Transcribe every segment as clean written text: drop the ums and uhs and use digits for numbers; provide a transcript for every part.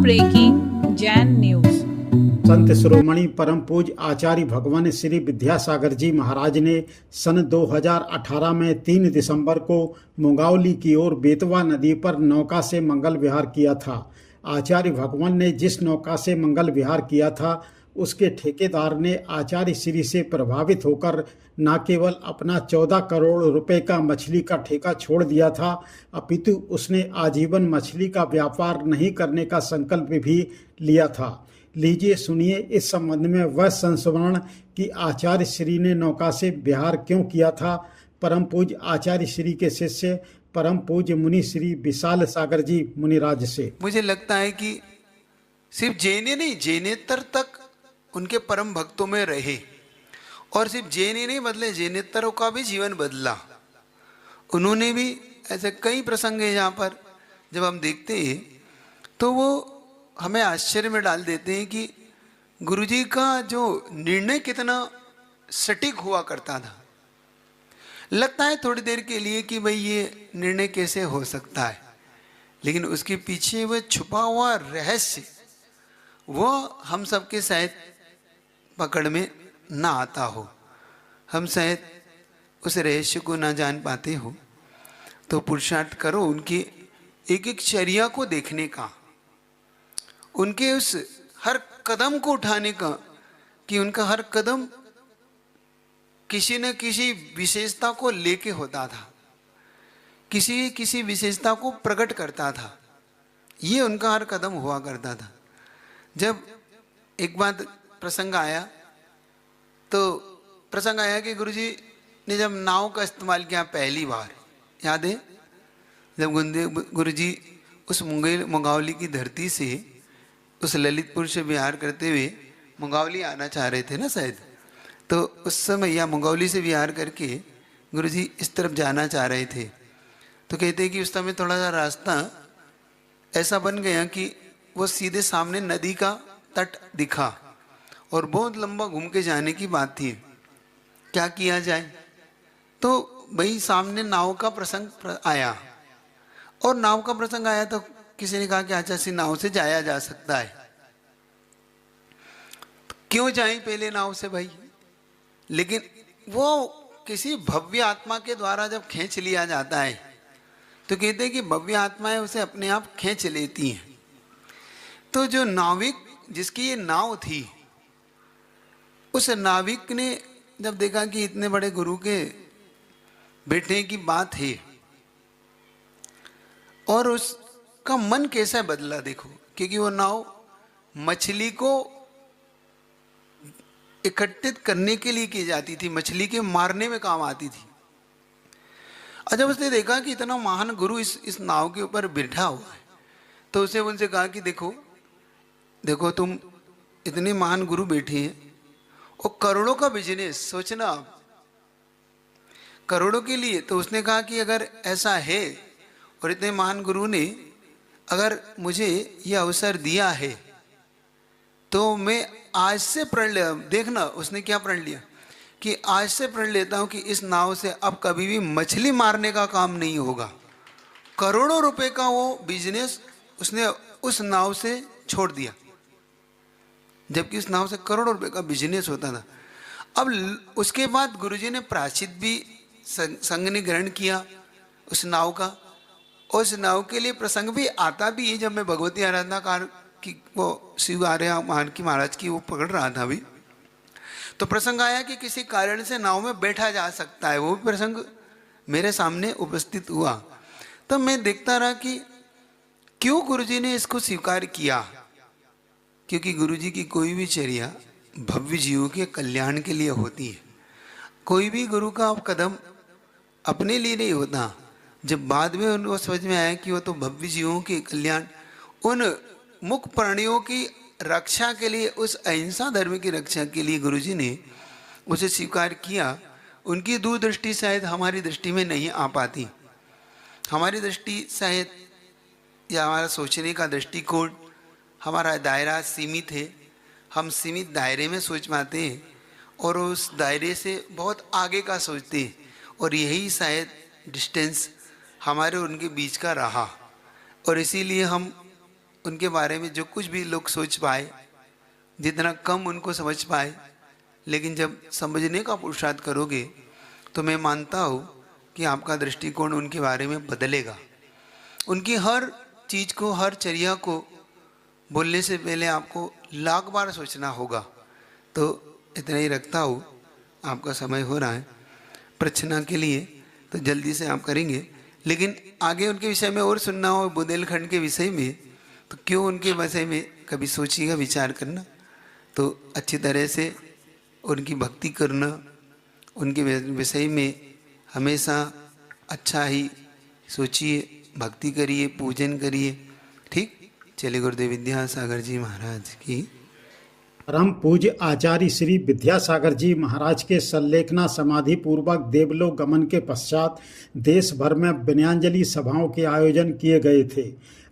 Breaking Jain news. Sant Shiromani परम पूज्य आचार्य भगवान श्री विद्यासागर जी महाराज ने सन 2018 में 3 दिसंबर को मुंगावली की ओर बेतवा नदी पर नौका से मंगल विहार किया था। आचार्य भगवान ने जिस नौका से मंगल विहार किया था उसके ठेकेदार ने आचार्य श्री से प्रभावित होकर न केवल अपना 14 करोड़ रुपए का मछली का ठेका छोड़ दिया था, अपितु उसने आजीवन मछली का व्यापार नहीं करने का संकल्प भी लिया था। लीजिए सुनिए इस संबंध में वह संस्मरण कि आचार्य श्री ने नौका से विहार क्यों किया था। परम पूज्य आचार्य श्री के शिष्य परम पूज्य मुनि श्री विशाल सागर जी मुनिराज से। मुझे लगता है कि सिर्फ जैने नहीं, जैनेतर तक उनके परम भक्तों में रहे, और सिर्फ जैन ही नहीं बदले, जैनेतरों का भी जीवन बदला। उन्होंने भी ऐसे कई प्रसंग हैं जहाँ पर जब हम देखते हैं तो वो हमें आश्चर्य में डाल देते हैं कि गुरुजी का जो निर्णय कितना सटीक हुआ करता था। लगता है थोड़ी देर के लिए कि भाई ये निर्णय कैसे हो सकता है, लेकिन उसके पीछे वह छुपा हुआ रहस्य वो हम सबके शायद पकड़ में ना आता हो, हम शायद उस रहस्य को ना जान पाते हो। तो पुरुषार्थ करो उनकी एक एक चर्या को देखने का, उनके उस हर कदम को उठाने का, कि उनका हर कदम किसी न किसी विशेषता को लेके होता था, किसी विशेषता को प्रकट करता था। ये उनका हर कदम हुआ करता था। जब एक बात प्रसंग आया कि गुरुजी ने जब नाव का इस्तेमाल किया पहली बार, याद है जब गुरुजी उस मुंगावली की धरती से उस ललितपुर से विहार करते हुए मुंगावली आना चाह रहे थे ना शायद, तो उस समय या मुंगावली से विहार करके गुरुजी इस तरफ जाना चाह रहे थे। तो कहते हैं कि उस समय थोड़ा सा रास्ता ऐसा बन गया कि वो सीधे सामने नदी का तट दिखा और बहुत लंबा घूम के जाने की बात थी। क्या किया जाए, तो भाई सामने नाव का प्रसंग आया, और नाव का प्रसंग आया तो किसी ने कहा कि अच्छा सी नाव से जाया जा सकता है। तो क्यों जाए पहले नाव से भाई, लेकिन वो किसी भव्य आत्मा के द्वारा जब खींच लिया जाता है तो कहते हैं कि भव्य आत्माएं उसे अपने आप खींच लेती हैं। तो जो नाविक जिसकी ये नाव थी, उस नाविक ने जब देखा कि इतने बड़े गुरु के बैठने की बात है, और उसका मन कैसा बदला देखो, क्योंकि वो नाव मछली को इकट्ठित करने के लिए की जाती थी, मछली के मारने में काम आती थी। और जब उसने देखा कि इतना महान गुरु इस नाव के ऊपर बैठा हुआ है, तो उसे उनसे कहा कि देखो तुम इतने महान गुरु बैठे हैं और करोड़ों का बिजनेस, सोचना आप करोड़ों के लिए। तो उसने कहा कि अगर ऐसा है और इतने महान गुरु ने अगर मुझे यह अवसर दिया है तो मैं आज से प्रण लिया। देखना उसने क्या प्रण लिया कि आज से प्रण लेता हूं कि इस नाव से अब कभी भी मछली मारने का काम नहीं होगा। करोड़ों रुपए का वो बिजनेस उसने उस नाव से छोड़ दिया, जबकि उस नाव से करोड़ों रुपए का बिजनेस होता था। अब उसके बाद गुरुजी ने प्रायश्चित भी संघ ने ग्रहण किया उस नाव का, और उस नाव के लिए प्रसंग भी आता भी है। जब मैं भगवती आराधना कार की वो शिव आर्य मान की महाराज की वो पकड़ रहा था अभी, तो प्रसंग आया कि किसी कारण से नाव में बैठा जा सकता है, वो भी प्रसंग मेरे सामने उपस्थित हुआ। तो मैं देखता रहा कि क्यों गुरुजी ने इसको स्वीकार किया, क्योंकि गुरुजी की कोई भी चर्या भव्य जीवों के कल्याण के लिए होती है। कोई भी गुरु का कदम अपने लिए नहीं होता। जब बाद में उनको समझ में आया कि वो तो भव्य जीवों के कल्याण, उन मुख प्राणियों की रक्षा के लिए, उस अहिंसा धर्म की रक्षा के लिए गुरुजी ने उसे स्वीकार किया। उनकी दूरदृष्टि शायद हमारी दृष्टि में नहीं आ पाती। हमारी दृष्टि शायद या हमारा सोचने का दृष्टिकोण, हमारा दायरा सीमित है। हम सीमित दायरे में सोच पाते हैं और उस दायरे से बहुत आगे का सोचते हैं, और यही शायद डिस्टेंस हमारे और उनके बीच का रहा। और इसीलिए हम उनके बारे में जो कुछ भी लोग सोच पाए, जितना कम उनको समझ पाए, लेकिन जब समझने का पुरुषार्थ करोगे तो मैं मानता हूँ कि आपका दृष्टिकोण उनके बारे में बदलेगा। उनकी हर चीज़ को, हर चर्या को बोलने से पहले आपको लाख बार सोचना होगा। तो इतना ही रखता हूँ, आपका समय हो रहा है प्रार्थना के लिए, तो जल्दी से आप करेंगे। लेकिन आगे उनके विषय में और सुनना हो, बुंदेलखंड के विषय में, तो क्यों उनके विषय में कभी सोचिएगा, विचार करना, तो अच्छी तरह से उनकी भक्ति करना, उनके विषय में हमेशा अच्छा ही सोचिए, भक्ति करिए, पूजन करिए। ठीक, चलिए गुरुदेव विद्यासागर जी महाराज की। परम पूज्य आचार्य श्री विद्यासागर जी महाराज के संलेखना समाधि पूर्वक देवलोक गमन के पश्चात देश भर में विनयाञ्जलि सभाओं के आयोजन किए गए थे।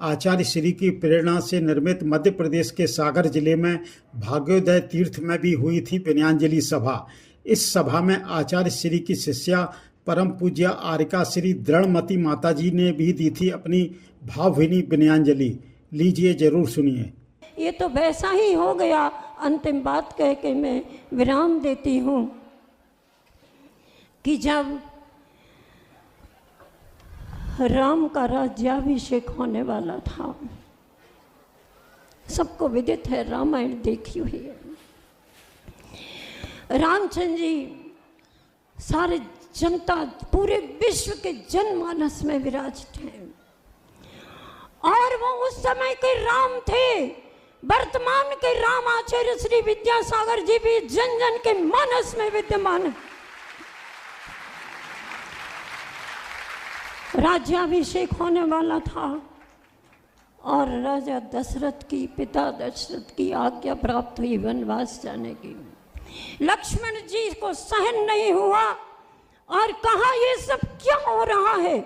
आचार्य श्री की प्रेरणा से निर्मित मध्य प्रदेश के सागर जिले में भाग्योदय तीर्थ में भी हुई थी विनयाञ्जलि सभा। इस सभा में आचार्य श्री की शिष्या परम पूज्य आर्यका श्री दृढ़मती माता जी ने भी दी थी अपनी भावभीनी विनयाञ्जलि। लीजिए, जरूर सुनिए। ये तो वैसा ही हो गया। अंतिम बात कह के मैं विराम देती हूँ कि जब राम का राज्याभिषेक होने वाला था, सबको विदित है, रामायण देखी हुई है। रामचंद्र जी सारे जनता, पूरे विश्व के जनमानस में विराजित हैं, और वो उस समय के राम थे। वर्तमान के राम आचार्य श्री विद्यासागर जी भी जन जन के मानस में विद्यमान है। राज्याभिषेक होने वाला था और राजा दशरथ की, पिता दशरथ की आज्ञा प्राप्त हुई वनवास जाने की। लक्ष्मण जी को सहन नहीं हुआ और कहा, ये सब क्या हो रहा है।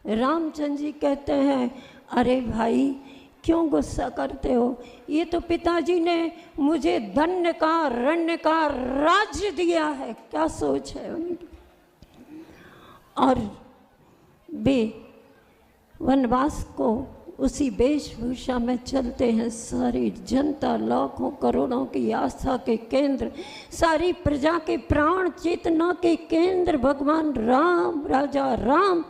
रामचंद्र जी कहते हैं, अरे भाई क्यों गुस्सा करते हो, ये तो पिताजी ने मुझे धन्य का, रण्य का राज्य दिया है। क्या सोच है उनकी। और वे वनवास को उसी वेशभूषा में चलते हैं। सारी जनता, लाखों करोड़ों की आस्था के केंद्र, सारी प्रजा के प्राण चेतना के केंद्र भगवान राम, राजा राम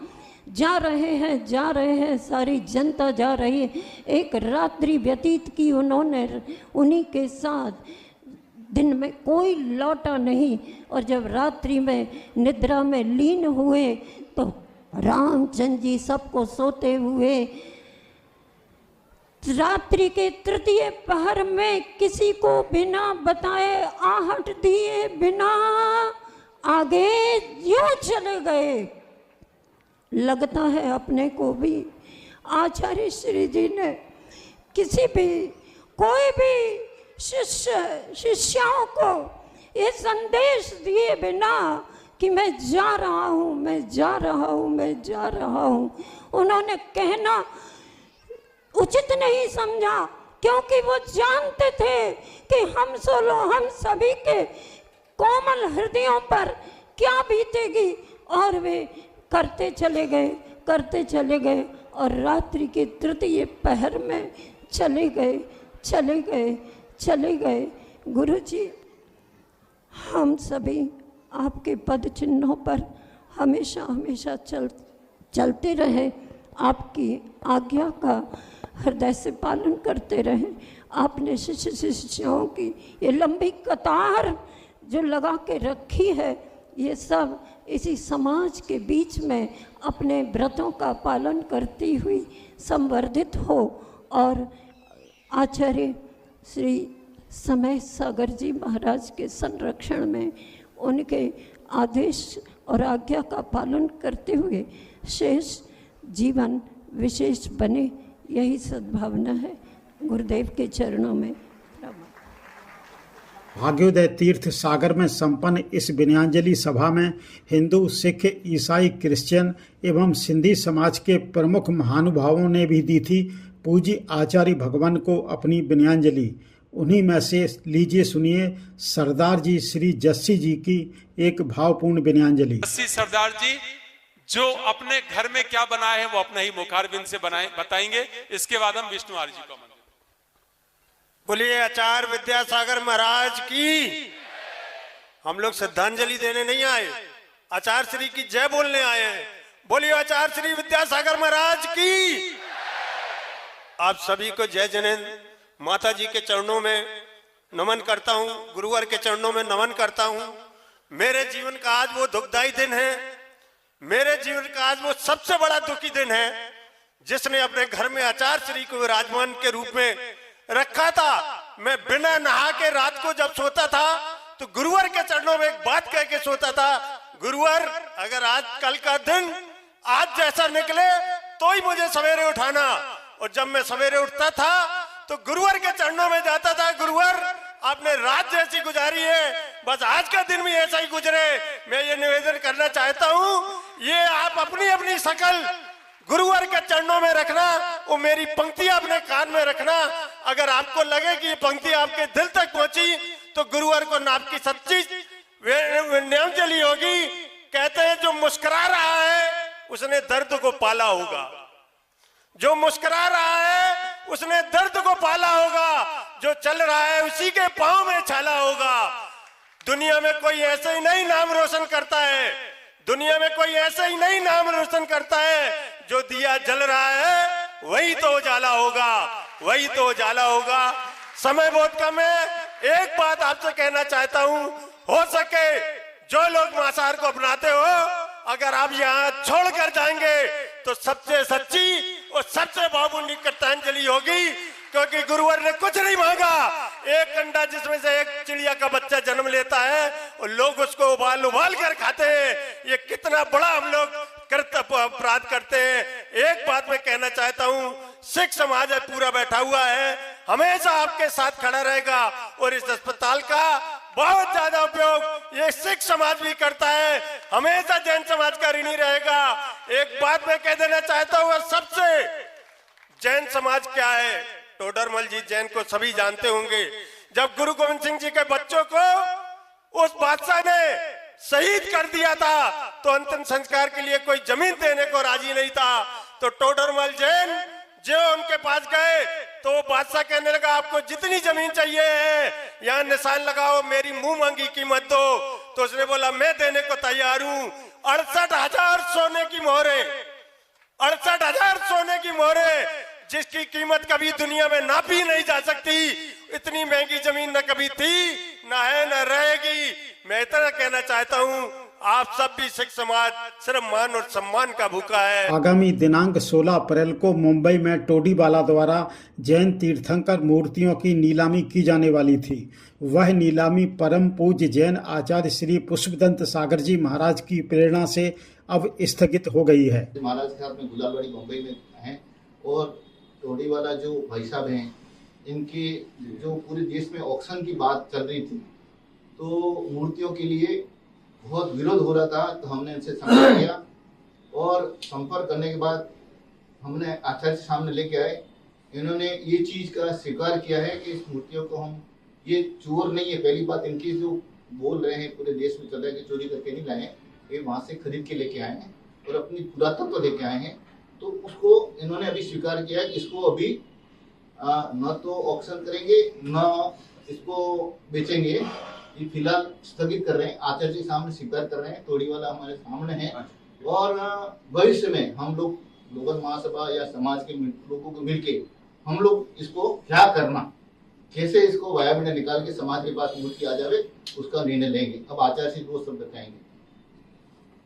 जा रहे हैं, सारी जनता जा रही है। एक रात्रि व्यतीत की उन्होंने उन्हीं के साथ, दिन में कोई लौटा नहीं। और जब रात्रि में निद्रा में लीन हुए तो रामचंद्र जी सबको सोते हुए रात्रि के तृतीय पहर में किसी को बिना बताए, आहट दिए बिना आगे यूं चले गए। लगता है अपने को भी आचार्य श्री जी ने किसी भी, कोई भी शिष्यों को ये संदेश दिए बिना कि मैं जा रहा हूँ, मैं जा रहा हूँ, मैं जा रहा हूँ, उन्होंने कहना उचित नहीं समझा, क्योंकि वो जानते थे कि हम सभी के कोमल हृदयों पर क्या बीतेगी। और वे करते चले गए और रात्रि के तृतीय पहर में चले गए। गुरु जी, हम सभी आपके पद चिन्हों पर हमेशा चलते रहे, आपकी आज्ञा का हृदय से पालन करते रहे। आपने शिष्यों की ये लंबी कतार जो लगा के रखी है, ये सब इसी समाज के बीच में अपने व्रतों का पालन करती हुई संवर्धित हो और आचार्य श्री समय सागर जी महाराज के संरक्षण में उनके आदेश और आज्ञा का पालन करते हुए शेष जीवन विशेष बने, यही सद्भावना है। गुरुदेव के चरणों में भाग्योदय तीर्थ सागर में संपन्न इस विनयाञ्जलि सभा में हिंदू, सिख, ईसाई, क्रिश्चियन एवं सिंधी समाज के प्रमुख महानुभावों ने भी दी थी पूज्य आचार्य भगवान को अपनी विनयाञ्जलि। उन्हीं में से लीजिए सुनिए सरदार जी श्री जस्सी जी की एक भावपूर्ण विनयाञ्जलि। जस्सी सरदार जी जो अपने घर में क्या बनाए हैं वो अपना ही मुखारबिंद से बताएंगे। इसके बाद हम विष्णु आर्य जी को मंदिर। बोलिए आचार्य विद्यासागर महाराज की। हम लोग श्रद्धांजलि देने नहीं आए, आचार्य श्री की जय बोलने आए हैं। बोलिए आचार्य श्री विद्यासागर महाराज की। आप सभी को जय जिनेंद्र। माता जी के चरणों में नमन करता हूं, गुरुवर के चरणों में नमन करता हूं। मेरे जीवन का आज वो दुखदाई दिन है, मेरे जीवन का आज वो सबसे बड़ा दुखी दिन है जिसने अपने घर में आचार्य श्री को विराजमान के रूप में रखा था। मैं बिना नहा के रात को जब सोता था तो गुरुवर के चरणों में एक बात कह के सोता था, गुरुवर अगर आज कल का दिन आज जैसा निकले तो ही मुझे सवेरे उठाना। और जब मैं सवेरे उठता था तो गुरुवर के चरणों में जाता था, गुरुवर आपने रात जैसी गुजारी है, बस आज का दिन भी ऐसा ही गुजरे। मैं ये निवेदन करना चाहता हूँ, ये आप अपनी अपनी शकल गुरुवर के चरणों में रखना, वो मेरी पंक्तियां अपने कान में रखना। अगर आपको लगे कि ये पंक्ति आपके दिल तक पहुंची तो गुरुवर को नाप की सच्ची विनयाजलि होगी। कहते हैं जो मुस्कुरा रहा है उसने दर्द को पाला होगा, जो मुस्कुरा रहा है उसने दर्द को पाला होगा, जो चल रहा है उसी के पांव में छाला होगा। दुनिया में कोई ऐसे ही नहीं नाम रोशन करता है, दुनिया में कोई ऐसे ही नहीं नाम रोशन करता है। जो दिया जल रहा है वही तो उजाला होगा, वही तो उजाला होगा। समय बहुत कम है, एक बात आपसे कहना चाहता हूं, हो सके जो लोग मांसाहार को अपनाते हो, अगर आप यहाँ छोड़कर जाएंगे तो सबसे सच्ची और सबसे भावपूर्ण कृतांजलि होगी, क्योंकि गुरुवर ने कुछ नहीं मांगा। एक अंडा जिसमें से एक चिड़िया का बच्चा जन्म लेता है और लोग उसको उबाल उबाल कर खाते हैं, ये कितना बड़ा हम लोग अपराध करते हैं। एक बात मैं कहना चाहता हूँ, सिख समाज है पूरा बैठा हुआ है, हमेशा आपके साथ खड़ा रहेगा। और इस अस्पताल का बहुत ज्यादा उपयोग ये सिख समाज भी करता है, हमेशा जैन समाज का ऋणी रहेगा। एक बात मैं कह देना चाहता हूँ, सबसे जैन समाज क्या है, टोडरमल जी जैन को सभी जानते होंगे। जब गुरु गोविंद सिंह जी के बच्चों को उस बादशाह ने शहीद कर दिया था तो अंतिम संस्कार के लिए कोई जमीन देने को राजी नहीं था। तो टोडरमल जैन जो उनके पास गए तो बादशाह कहने लगा, आपको जितनी जमीन चाहिए है यहाँ निशान लगाओ, मेरी मुंह मांगी कीमत दो। तो उसने बोला मैं देने को तैयार हूँ। 68,000 सोने की मोहरे, 68,000 सोने की मोहरे, जिसकी कीमत कभी दुनिया में नापी नहीं जा सकती। इतनी महंगी जमीन न कभी थी, न है, न रहेगी। मैं इतना कहना चाहता हूँ, आप सब भी सिख समाज सिर्फ मान और सम्मान का भूखा है। आगामी दिनांक 16 अप्रैल को मुंबई में टोडीवाला द्वारा जैन तीर्थंकर मूर्तियों की नीलामी की जाने वाली थी। वह नीलामी परम पूज्य जैन आचार्य श्री पुष्पदंत सागर जी महाराज की प्रेरणा से अब स्थगित हो गई है। महाराज के साथ में गुलालवाड़ी मुंबई में हैं और टोडीवाला जो भाई साहब हैं, इनके जो पूरे देश में ऑक्शन की बात चल रही थी, तो मूर्तियों के लिए बहुत विरोध हो रहा था। तो हमने इनसे संपर्क किया और संपर्क करने के बाद हमने आचार्य के सामने लेके आए। इन्होंने ये चीज़ का स्वीकार किया है कि इस मूर्तियों को हम, ये चोर नहीं है। पहली बात, इनकी जो बोल रहे हैं पूरे देश में चल रहा है कि चोरी करके नहीं लाए, ये वहाँ से खरीद के लेके आए हैं और अपनी पुरातत्व लेके आए हैं। तो उसको इन्होंने अभी स्वीकार किया है कि इसको अभी न तो ऑक्शन करेंगे न इसको बेचेंगे, ये फिलहाल स्थगित कर रहे हैं। आचार्य जी सामने स्वीकार कर रहे हैं, टोडीवाला हमारे सामने है। और भविष्य में हम लोग ग्लोबल महासभा या समाज के लोगों को मिलके हम लोग इसको क्या करना, कैसे इसको वायाबिना निकाल के समाज के पास मूर्ति आ जावे, उसका निर्णय लेंगे। अब आचार्य जी वो सब बताएंगे।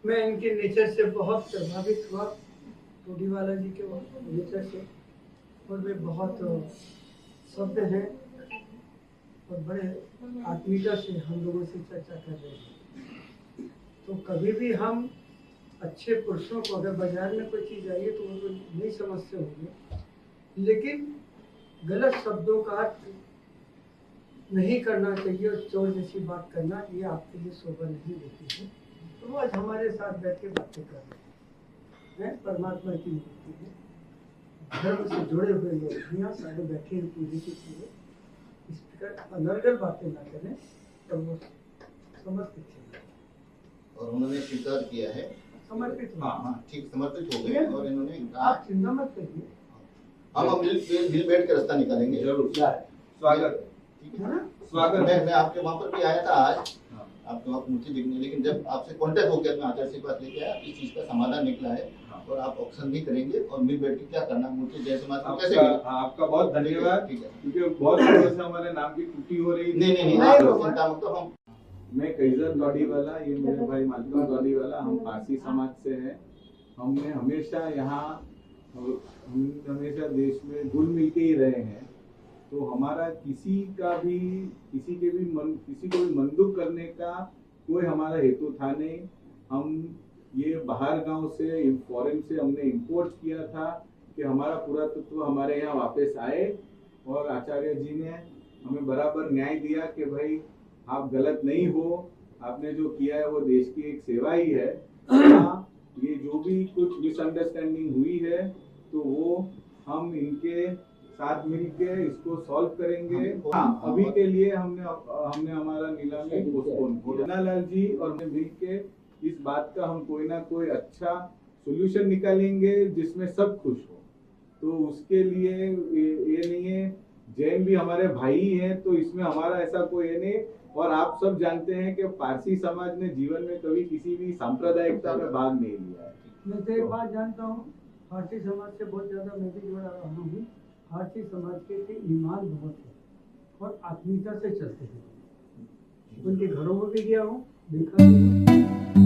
मैं इनके नेचर से बहुत प्रभावित हुआ, टोडीवाला जी के नेचर से, और वे बहुत सभ्य हैं और बड़े आत्मीयता से हम लोगों से चर्चा कर रहे हैं। तो कभी भी हम अच्छे पुरुषों को अगर बाजार में कोई चीज़ आई है तो उनको नहीं समझते होंगे, लेकिन गलत शब्दों का अर्थ नहीं करना चाहिए और चोर जैसी बात करना, ये आपके लिए शोभा नहीं देती है। तो वो आज हमारे साथ बैठ के बातें कर रहे हैं। परमात्मा की मूर्ति है, धर्म से जुड़े हुए लोग यहाँ सारे बैठे हैं पूरी की पूरे, इस प्रकार अनर्गल बातें ना करें तो वो समझ के चलें। और उन्होंने स्वीकार किया है समर्पित हो। हाँ ठीक, समर्पित हो गए और इन्होंने कहा आप चिंता मत करिए, हम मिल बैठ के रास्ता निकालेंगे। जरूर, स्वागत, ठीक है ना? स्वागत। मैं आपके वहाँ पर भी आया था आज, आपके वहाँ मूर्ति देखने, लेकिन जब आपसे कांटेक्ट हो गया, मैं आचार्य से बात लेके आया, इस चीज का समाधान निकला है और आप ऑक्शन भी करेंगे और मिल बैठ के क्या करना, मूर्ति जय समाज को कैसे आपका बहुत धन्यवाद, क्योंकि बहुत दिनों से हमारे नाम की टूटी हो रही। नहीं आप चिंता मत करो। हम मैं कैजर दौड़ीवाला, ये मेरे भाई मालकम दौड़ीवाला, हम पारसी समाज से हैं। हमने हमेशा यहाँ, हम हमेशा देश में घुल मिल के ही रहे हैं, तो हमारा किसी को भी मंदुक करने का कोई हमारा हेतु था नहीं। हम ये बाहर गांव से, फॉरेन से हमने इंपोर्ट किया था कि हमारा पुरातत्व हमारे यहाँ वापस आए, और आचार्य जी ने हमें बराबर न्याय दिया कि भाई आप गलत नहीं हो, आपने जो किया है वो देश की एक सेवा ही है। ये जो भी कुछ मिसअंडरस्टैंडिंग हुई है तो वो हम इनके साथ मिलके इसको सॉल्व करेंगे। हाँ, अभी के लिए हमने हमारा नीलामी पोस्टपोन किया। लाल जी और मैं मिलके इस बात का हम कोई ना कोई अच्छा सोल्यूशन निकालेंगे जिसमें सब खुश हो। तो उसके लिए ये नहीं है, जैन भी हमारे भाई हैं, तो इसमें हमारा ऐसा कोई है नहीं। और आप सब जानते हैं कि पारसी समाज ने जीवन में कभी किसी भी सांप्रदायिकता में भाग नहीं लिया है। मैं तो एक बात जानता हूँ, पारसी समाज से बहुत ज्यादा मैं भी जुड़ा रहा हूँ। पारसी समाज के ईमान बहुत है और आत्मीयता से चलते हैं। उनके घरों में भी गया हूँ, देखा भी हूँ।